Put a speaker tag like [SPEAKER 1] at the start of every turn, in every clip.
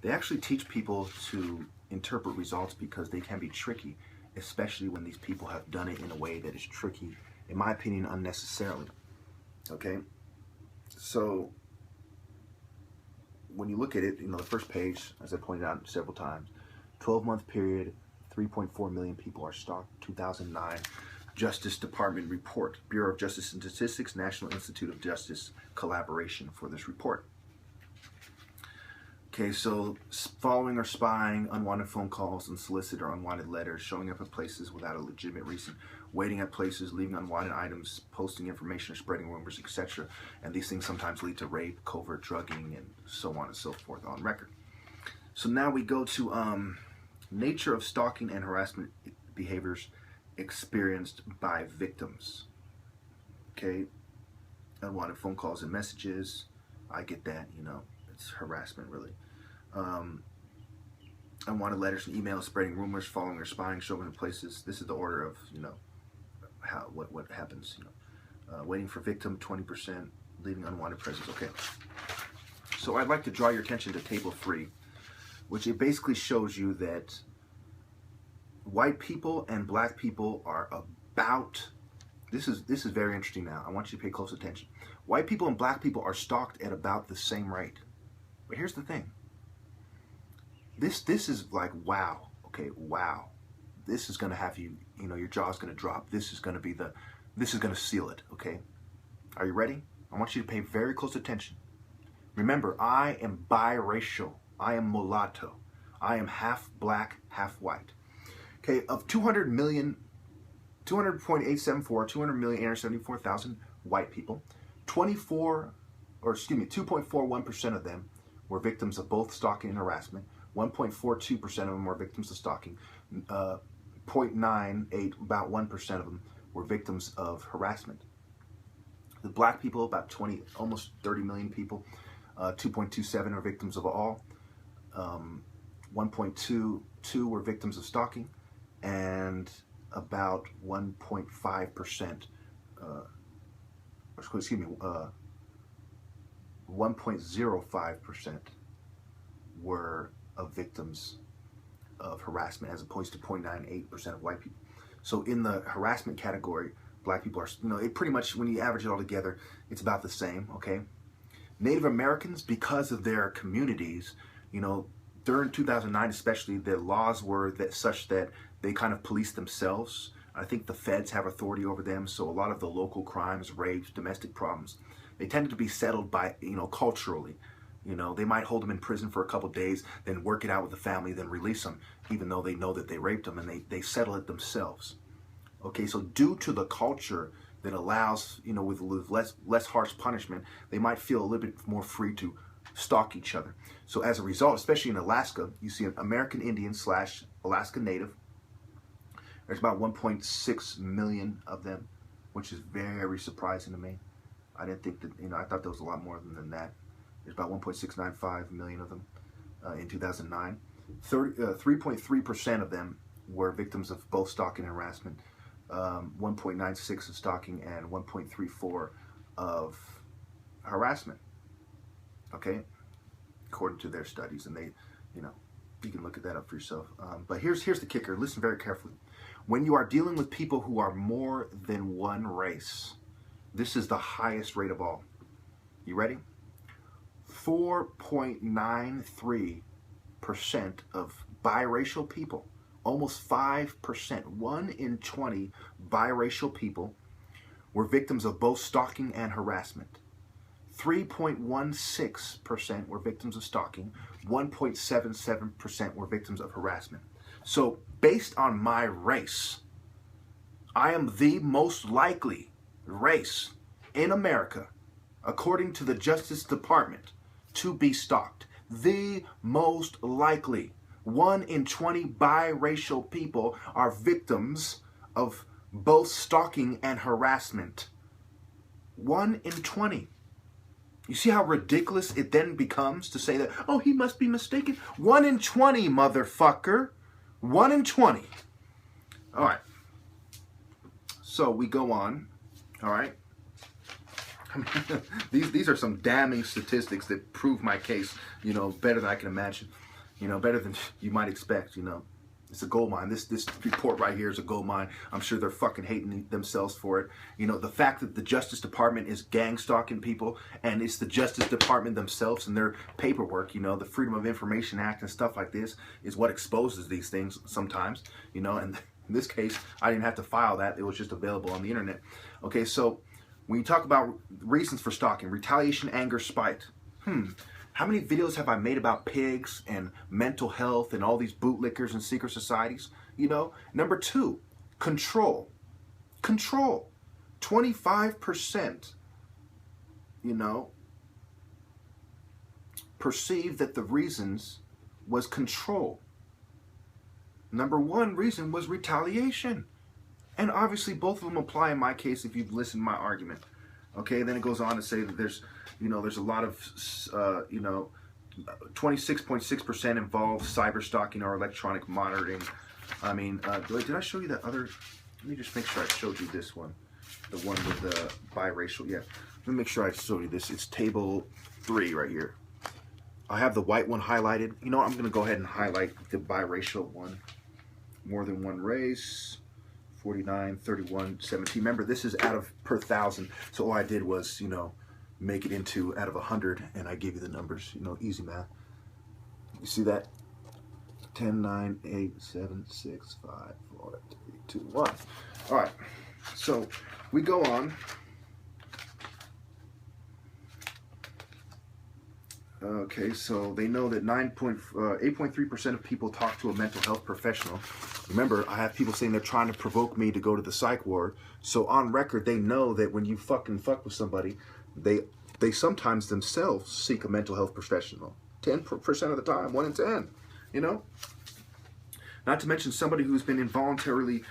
[SPEAKER 1] They actually teach people to interpret results because they can be tricky, especially when these people have done it in a way that is tricky, in my opinion, unnecessarily. Okay? So, when you look at it, the first page, as I pointed out several times, 12-month period, 3.4 million people are stalked. 2009 Justice Department report. Bureau of Justice and Statistics, National Institute of Justice collaboration for this report. Okay, so following or spying, unwanted phone calls, unsolicited or unwanted letters, showing up at places without a legitimate reason, waiting at places, leaving unwanted items, posting information or spreading rumors, etc. And these things sometimes lead to rape, covert drugging, and so on and so forth on record. So now we go to nature of stalking and harassment behaviors experienced by victims. Okay, unwanted phone calls and messages. I get that, it's harassment really. Unwanted letters and emails, spreading rumors, following or spying, showing in places. This is the order of, what happens, waiting for victim, 20%, leaving unwanted presence. Okay. So I'd like to draw your attention to table 3, which it basically shows you that white people and black people are about, this is very interesting now. I want you to pay close attention. White people and black people are stalked at about the same rate. But here's the thing. This is like, wow. Okay, wow. This is going to have you, your jaw's going to drop. This is going to seal it, okay? Are you ready? I want you to pay very close attention. Remember, I am biracial. I am mulatto. I am half black, half white. Okay, of 200,874,000 white people, 2.41% of them were victims of both stalking and harassment. 1.42% of them were victims of stalking. 0.98, about 1% of them were victims of harassment. The black people, about almost 30 million people, 2.27 are victims of all. 1.22 were victims of stalking, and about 1.5%, 1.05% were of victims of harassment, as opposed to 0.98% of white people. So in the harassment category, black people are, it pretty much, when you average it all together, it's about the same, okay? Native Americans, because of their communities, during 2009 especially, the laws were such that they kind of police themselves. I think the feds have authority over them, so a lot of the local crimes, rapes, domestic problems, they tended to be settled by, culturally. They might hold them in prison for a couple days, then work it out with the family, then release them, even though they know that they raped them, and they settle it themselves. Okay, so due to the culture that allows, with less harsh punishment, they might feel a little bit more free to stalk each other. So as a result, especially in Alaska, you see an American Indian / Alaska Native. There's about 1.6 million of them, which is very surprising to me. I didn't think that, I thought there was a lot more than that. There's about 1.695 million of them in 2009. 3.3% of them were victims of both stalking and harassment. 1.96 of stalking and 1.34 of harassment. Okay, according to their studies, and they, you can look at that up for yourself. But here's the kicker. Listen very carefully. When you are dealing with people who are more than one race, this is the highest rate of all. You ready? 4.93% of biracial people, almost 5%, 1 in 20 biracial people were victims of both stalking and harassment. 3.16% were victims of stalking, 1.77% were victims of harassment. So based on my race, I am the most likely race in America, according to the Justice Department, to be stalked. The most likely. 1 in 20 biracial people are victims of both stalking and harassment. 1 in 20. You see how ridiculous it then becomes to say that, oh, he must be mistaken? 1 in 20, motherfucker. 1 in 20. All right. So we go on. All right. These are some damning statistics that prove my case, better than I can imagine. You know, better than you might expect, you know. It's a gold mine. This report right here is a gold mine. I'm sure they're fucking hating themselves for it. You know, the fact that the Justice Department is gang stalking people, and it's the Justice Department themselves and their paperwork, you know, the Freedom of Information Act and stuff like this is what exposes these things sometimes, you know, and in this case, I didn't have to file that. It was just available on the internet. Okay, so when you talk about reasons for stalking, retaliation, anger, spite, how many videos have I made about pigs and mental health and all these bootlickers and secret societies? You know, number 2, control. Control. 25%, you know, perceived that the reasons was control. Number 1 reason was retaliation. And obviously both of them apply in my case if you've listened to my argument. Okay, then it goes on to say that there's, you know, there's a lot of, you know, 26.6% involve cyber stalking or electronic monitoring. I mean, did I show you that other? Let me just make sure I showed you this one. The one with the biracial, yeah. Let me make sure I showed you this. It's table 3 right here. I have the white one highlighted. You know what, I'm gonna go ahead and highlight the biracial one. More than one race. 49, 31, 17. Remember, this is out of per 1,000. So all I did was, you know, make it into out of 100, and I gave you the numbers. You know, easy math. You see that? 10, 9, 8, 7, 6, 5, 4, 3, 2, 1. All right. So we go on. Okay, so they know that 8.3% of people talk to a mental health professional. Remember, I have people saying they're trying to provoke me to go to the psych ward. So on record, they know that when you fuck with somebody, they sometimes themselves seek a mental health professional. 10% of the time, 1 in 10, you know? Not to mention somebody who's been involuntarily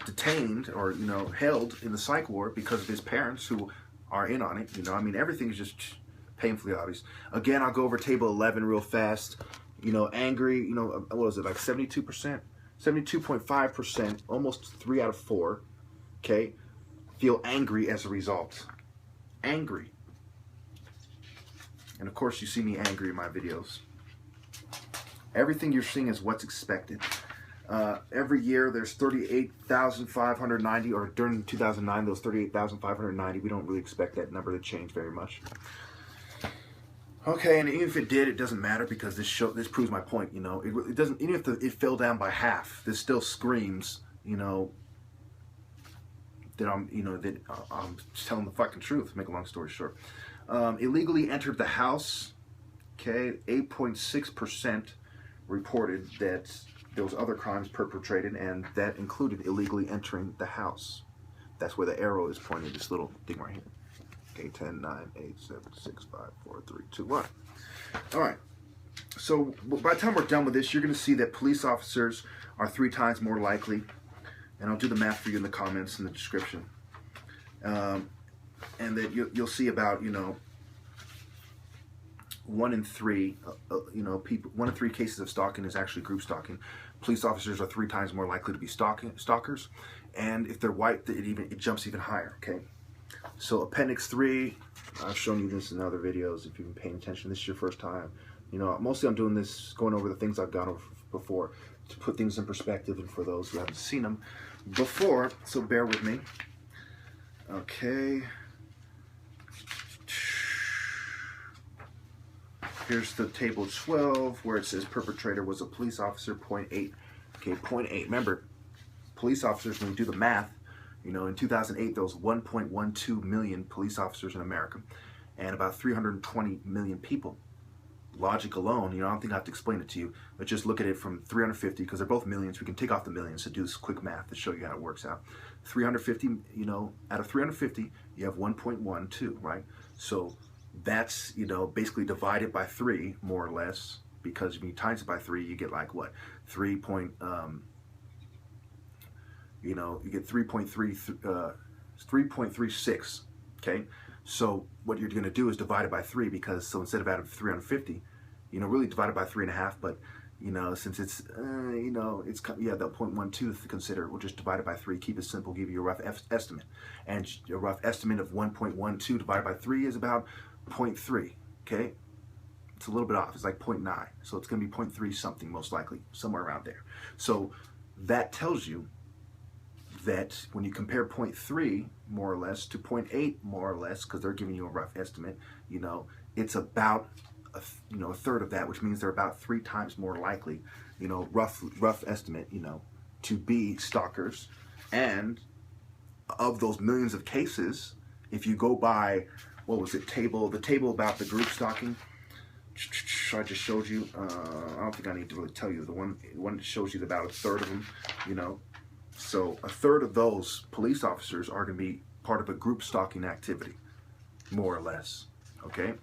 [SPEAKER 1] detained or, you know, held in the psych ward because of his parents who are in on it. You know, I mean, everything's just painfully obvious. Again, I'll go over table 11 real fast. You know, angry, you know, what was it, like 72%? 72.5%, almost 3 out of 4, okay, feel angry as a result. Angry. And of course, you see me angry in my videos. Everything you're seeing is what's expected. Every year, there's 38,590, or during 2009, those 38,590. We don't really expect that number to change very much. Okay, and even if it did, it doesn't matter because this proves my point. You know, it doesn't. Even if it fell down by half, this still screams, you know, that I'm telling the fucking truth. Make a long story short, illegally entered the house. Okay, 8.6% reported that there was other crimes perpetrated, and that included illegally entering the house. That's where the arrow is pointing. This little thing right here. Okay, 10, 9, 8, 7, 6, 5, 4, 3, 2, 1. All right. So by the time we're done with this, you're going to see that police officers are 3 times more likely, and I'll do the math for you in the comments in the description. And that you'll see about, you know, 1 in 3, you know, people. 1 in 3 cases of stalking is actually group stalking. Police officers are 3 times more likely to be stalkers, and if they're white, it jumps even higher. Okay. So Appendix 3, I've shown you this in other videos if you've been paying attention. This is your first time. You know, mostly I'm doing this, going over the things I've gone over before to put things in perspective and for those who haven't seen them before, so bear with me. Okay. Here's the table 12 where it says perpetrator was a police officer, 0.8. Okay, 0.8. Remember, police officers, when you do the math, you know, in 2008, there was 1.12 million police officers in America and about 320 million people. Logic alone, you know, I don't think I have to explain it to you, but just look at it from 350, because they're both millions. We can take off the millions to do this quick math to show you how it works out. 350, you know, out of 350, you have 1.12, right? So that's, you know, basically divided by 3, more or less, because when you times it by 3, you get like what? 3. You know, you get 3.36, okay? So what you're going to do is divide it by 3, because so instead of out of 350, you know, really divide it by 3.5, but, you know, since it's, you know, it's, yeah, the 0.12 to consider, we'll just divide it by 3, keep it simple, give you a rough estimate. And a rough estimate of 1.12 divided by 3 is about 0.3, okay? It's a little bit off. It's like 0.9. So it's going to be 0.3 something, most likely, somewhere around there. So that tells you that when you compare 0.3 more or less to 0.8 more or less, because they're giving you a rough estimate, you know, it's about a third of that, which means they're about 3 times more likely, you know, rough estimate, you know, to be stalkers. And of those millions of cases, if you go by, what was it, the table about the group stalking, I just showed you. I don't think I need to really tell you. The one that shows you about a third of them, you know. So a third of those police officers are going to be part of a group stalking activity, more or less, okay,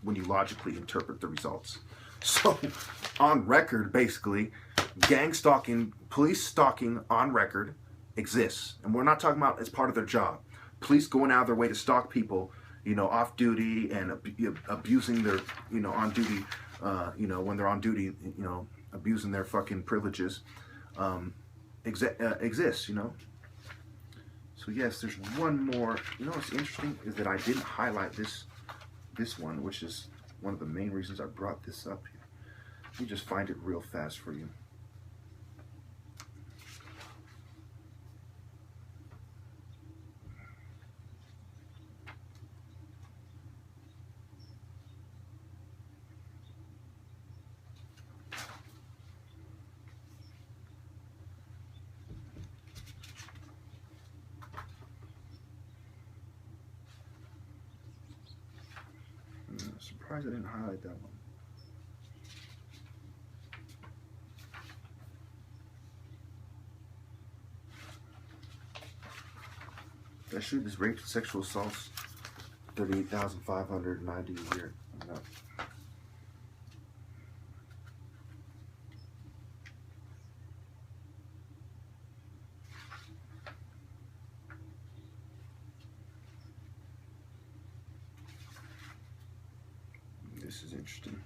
[SPEAKER 1] when you logically interpret the results. So on record, basically, gang stalking, police stalking on record exists. And we're not talking about as part of their job. Police going out of their way to stalk people, you know, off duty and abusing their, you know, on duty, you know, when they're on duty, you know, abusing their fucking privileges, exists, you know. So yes, there's one more. You know what's interesting is that I didn't highlight this one, which is one of the main reasons I brought this up here. Let me just find it real fast for you. I'm surprised I didn't highlight that one. That should is rape and sexual assaults, 38,590 a year. No. This is interesting.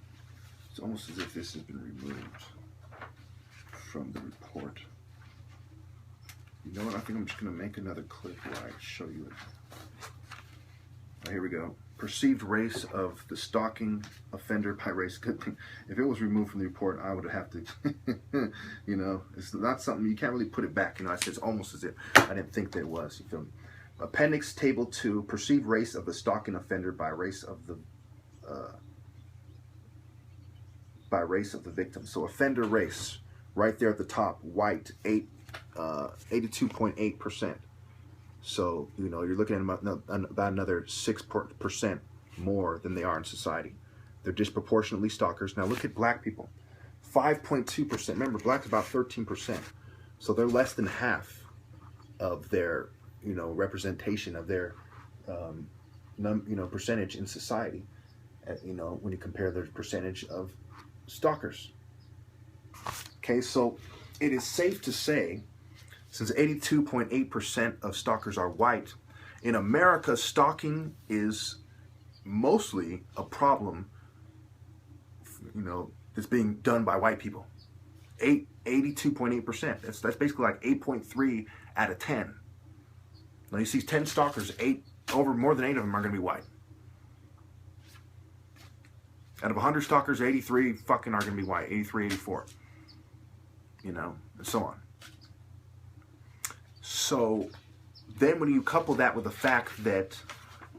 [SPEAKER 1] It's almost as if this has been removed from the report. You know what? I think I'm just going to make another clip where I show you it. Oh, here we go. Perceived race of the stalking offender by race. Good thing. If it was removed from the report, I would have to, you know, it's not something, you can't really put it back. You know, I said it's almost as if I didn't think that it was. You feel me? Appendix Table 2, perceived race of the stalking offender by race of the victim. So offender race, right there at the top, white, 82.8%. So, you know, you're looking at about another 6% more than they are in society. They're disproportionately stalkers. Now look at black people, 5.2%. Remember, black's about 13%. So they're less than half of their, you know, representation of their, you know, percentage in society. You know, when you compare their percentage of stalkers. Okay, so it is safe to say, since 82.8% of stalkers are white, in America, stalking is mostly a problem, you know, that's being done by white people. 82.8%. That's basically like 8.3 out of 10. Now you see 10 stalkers, more than 8 of them are going to be white. Out of 100 stalkers, 83 fucking are going to be white. 83, 84. You know, and so on. So then when you couple that with the fact that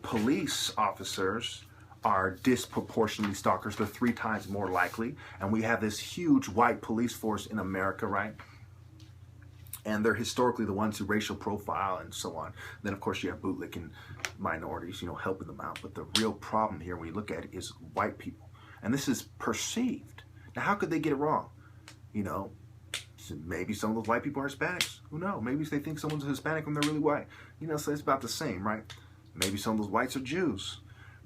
[SPEAKER 1] police officers are disproportionately stalkers, they're 3 times more likely, and we have this huge white police force in America, right? And they're historically the ones who racial profile and so on. Then of course you have bootlicking minorities, you know, helping them out. But the real problem here when you look at it is white people. And this is perceived. Now how could they get it wrong? You know, maybe some of those white people are Hispanics. Who knows? Maybe they think someone's Hispanic when they're really white. You know, so it's about the same, right? Maybe some of those whites are Jews.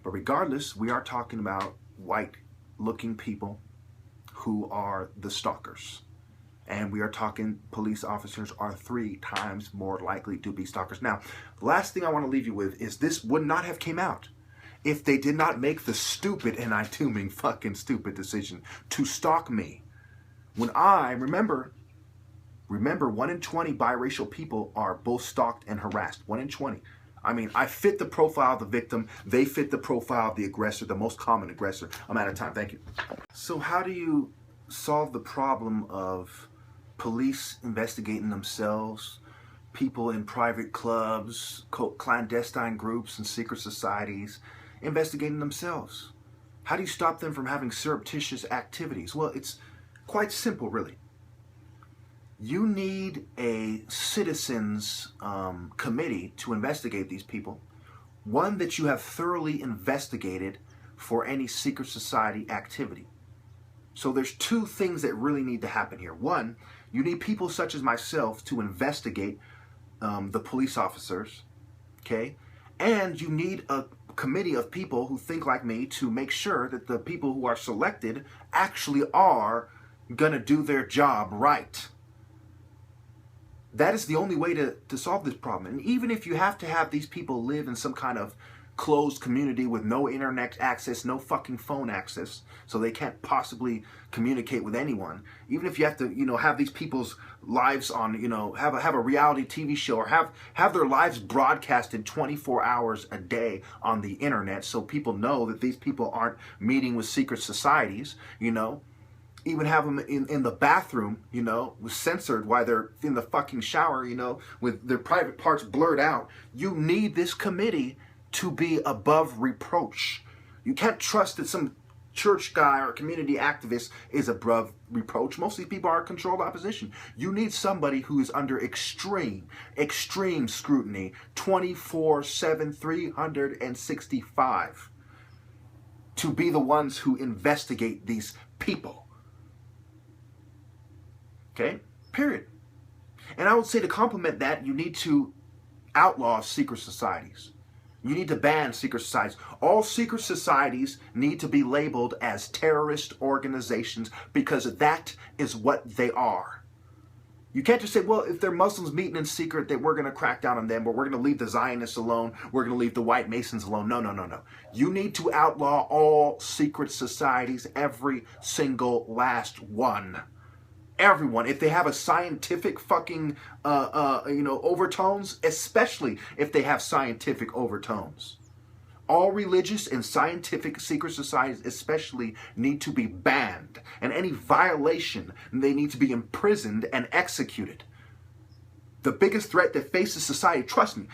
[SPEAKER 1] But regardless, we are talking about white-looking people who are the stalkers. And we are talking police officers are 3 times more likely to be stalkers. Now, the last thing I want to leave you with is this would not have came out if they did not make the stupid, and I do mean fucking stupid, decision to stalk me. When I, remember 1 in 20 biracial people are both stalked and harassed. 1 in 20. I mean, I fit the profile of the victim. They fit the profile of the aggressor, the most common aggressor. I'm out of time. Thank you. So how do you solve the problem of police investigating themselves, people in private clubs, clandestine groups and secret societies investigating themselves? How do you stop them from having surreptitious activities? Well, it's quite simple, really. You need a citizens committee to investigate these people, one that you have thoroughly investigated for any secret society activity. So there's two things that really need to happen here. One, you need people such as myself to investigate the police officers, okay? And you need a committee of people who think like me to make sure that the people who are selected actually are gonna do their job right. That is the only way to solve this problem. And even if you have to have these people live in some kind of closed community with no internet access, no fucking phone access, so they can't possibly communicate with anyone, even if you have to, have these people's lives on, have a reality TV show, or have their lives broadcasted 24 hours a day on the internet, so people know that these people aren't meeting with secret societies, even have them in the bathroom, censored while they're in the fucking shower, with their private parts blurred out. You need this committee to be above reproach. You can't trust that some church guy or community activist is above reproach. Most of these people are controlled opposition. You need somebody who is under extreme scrutiny 24/7, 365 to be the ones who investigate these people. Okay? Period. And I would say to complement that, you need to outlaw secret societies. You need to ban secret societies. All secret societies need to be labeled as terrorist organizations, because that is what they are. You can't just say, well, if they're Muslims meeting in secret, that we're going to crack down on them, or we're going to leave the Zionists alone, we're going to leave the white Masons alone. No, no, no, no. You need to outlaw all secret societies, every single last one. Everyone, if they have a scientific fucking, overtones, especially if they have scientific overtones. All religious and scientific secret societies especially need to be banned. And any violation, they need to be imprisoned and executed. The biggest threat that faces society, trust me,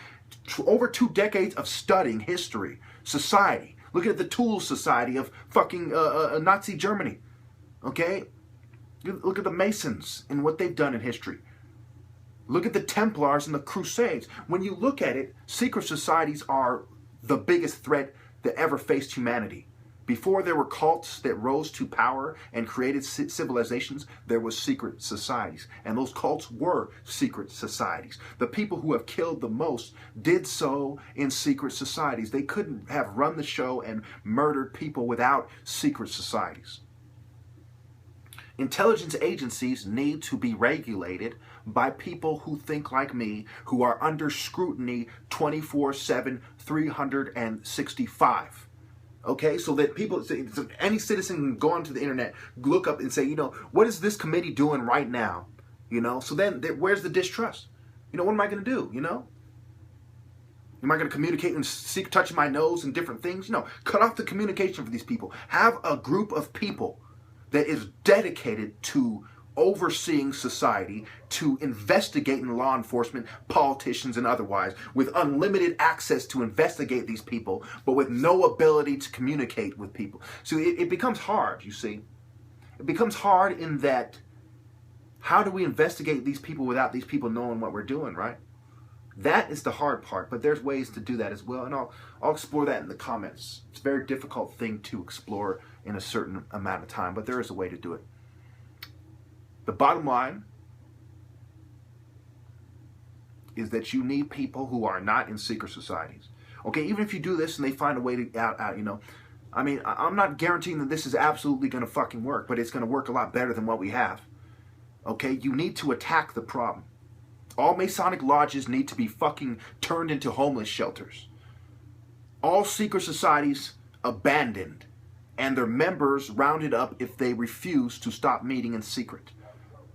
[SPEAKER 1] over 2 decades of studying history, society. Look at the Tool Society of fucking Nazi Germany, okay? Look at the Masons and what they've done in history. Look at the Templars and the Crusades. When you look at it, secret societies are the biggest threat that ever faced humanity. Before there were cults that rose to power and created civilizations, there was secret societies. And those cults were secret societies. The people who have killed the most did so in secret societies. They couldn't have run the show and murdered people without secret societies. Intelligence agencies need to be regulated by people who think like me, who are under scrutiny 24/7, 365. Okay, so that people, so any citizen can go onto the internet, look up and say, what is this committee doing right now? So then where's the distrust? What am I going to do? Am I going to communicate and touch my nose and different things? Cut off the communication for these people. Have a group of people that is dedicated to overseeing society, to investigating law enforcement, politicians, and otherwise, with unlimited access to investigate these people, but with no ability to communicate with people. So it becomes hard, you see. It becomes hard in that, how do we investigate these people without these people knowing what we're doing, right? That is the hard part, but there's ways to do that as well, and I'll explore that in the comments. It's a very difficult thing to explore in a certain amount of time, but there is a way to do it. The bottom line is that you need people who are not in secret societies. Okay, even if you do this and they find a way to out, I mean, I'm not guaranteeing that this is absolutely going to fucking work, but it's going to work a lot better than what we have. Okay, you need to attack the problem. All Masonic lodges need to be fucking turned into homeless shelters. All secret societies abandoned, and their members rounded up if they refuse to stop meeting in secret.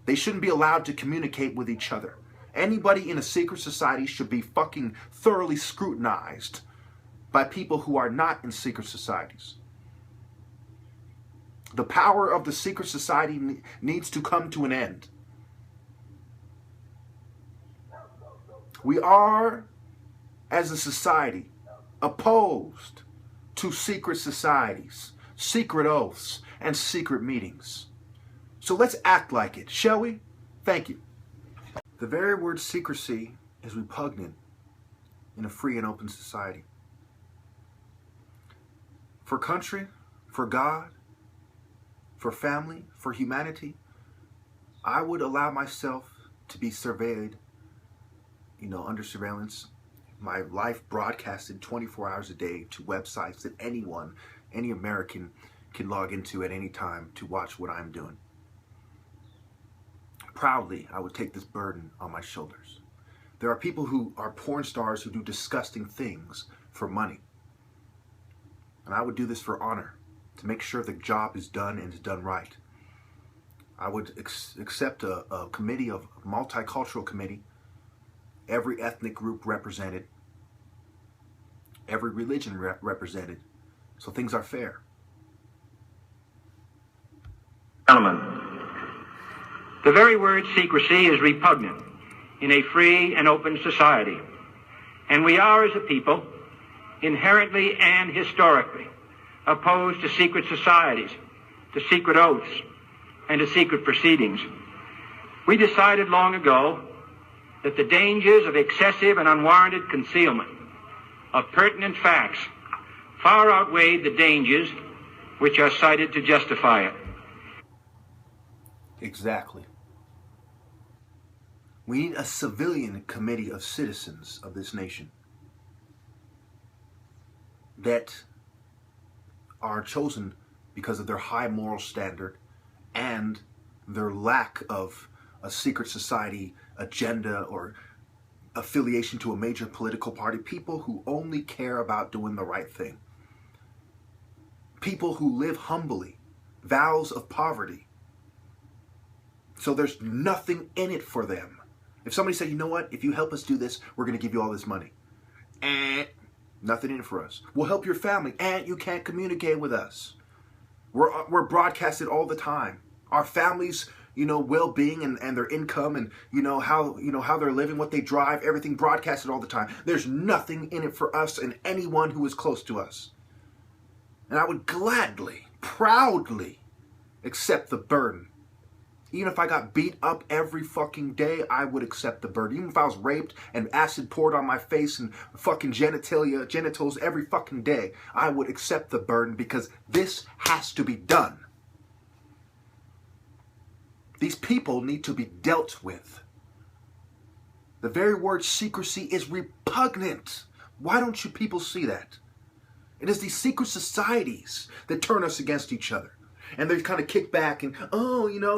[SPEAKER 1] They shouldn't be allowed to communicate with each other. Anybody in a secret society should be fucking thoroughly scrutinized by people who are not in secret societies. The power of the secret society needs to come to an end. We are, as a society, opposed to secret societies, secret oaths, and secret meetings. So let's act like it, shall we? Thank you. The very word secrecy is repugnant in a free and open society. For country, for God, for family, for humanity, I would allow myself to be surveyed, under surveillance, my life broadcasted 24 hours a day to websites that anyone, any American can log into at any time to watch what I'm doing. Proudly, I would take this burden on my shoulders. There are people who are porn stars who do disgusting things for money. And I would do this for honor, to make sure the job is done and is done right. I would accept a committee, of multicultural committee, every ethnic group represented, every religion represented, so things are fair.
[SPEAKER 2] Gentlemen, the very word secrecy is repugnant in a free and open society, and we are, as a people, inherently and historically opposed to secret societies, to secret oaths, and to secret proceedings. We decided long ago that the dangers of excessive and unwarranted concealment of pertinent facts far outweighed the dangers which are cited to justify it.
[SPEAKER 1] Exactly. We need a civilian committee of citizens of this nation that are chosen because of their high moral standard and their lack of a secret society agenda or affiliation to a major political party. People who only care about doing the right thing. People who live humbly, vows of poverty. So there's nothing in it for them. If somebody said, you know what, if you help us do this, we're going to give you all this money. Nothing in it for us. We'll help your family, and you can't communicate with us. We're broadcasted all the time. Our families, well-being and their income and how they're living, what they drive, everything broadcasted all the time. There's nothing in it for us and anyone who is close to us. And I would gladly, proudly accept the burden. Even if I got beat up every fucking day, I would accept the burden. Even if I was raped and acid poured on my face and fucking genitals every fucking day, I would accept the burden because this has to be done. These people need to be dealt with. The very word secrecy is repugnant. Why don't you people see that? It is these secret societies that turn us against each other. And they kind of kick back and,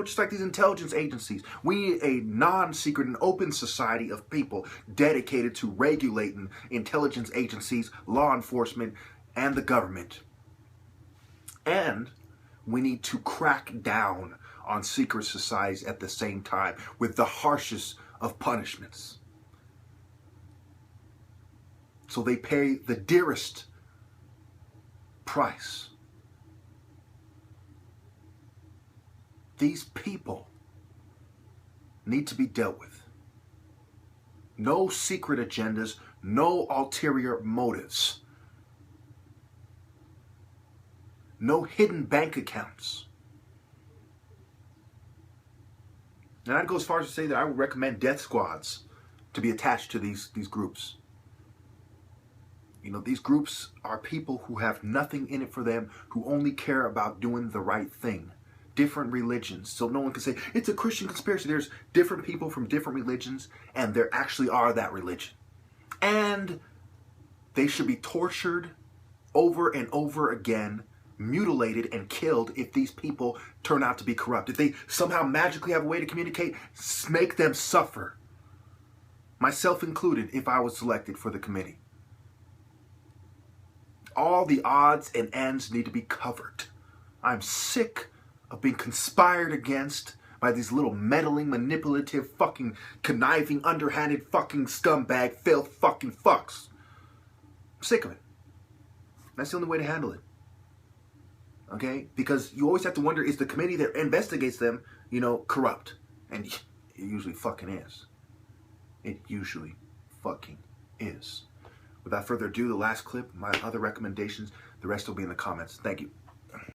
[SPEAKER 1] just like these intelligence agencies. We need a non-secret and open society of people dedicated to regulating intelligence agencies, law enforcement, and the government. And we need to crack down on secret societies at the same time with the harshest of punishments. So they pay the dearest price. These people need to be dealt with. No secret agendas, no ulterior motives. No hidden bank accounts. And I'd go as far as to say that I would recommend death squads to be attached to these groups. These groups are people who have nothing in it for them, who only care about doing the right thing. Different religions, so no one can say it's a Christian conspiracy. There's different people from different religions, and there actually are that religion. And they should be tortured over and over again, mutilated and killed if these people turn out to be corrupt. If they somehow magically have a way to communicate, make them suffer. Myself included, if I was selected for the committee. All the odds and ends need to be covered. I'm sick of being conspired against by these little meddling, manipulative, fucking conniving, underhanded, fucking scumbag, filth fucking fucks. I'm sick of it. That's the only way to handle it. Okay? Because you always have to wonder, is the committee that investigates them, you know, corrupt? And it usually fucking is. It usually fucking is. Without further ado, the last clip, my other recommendations, the rest will be in the comments. Thank you.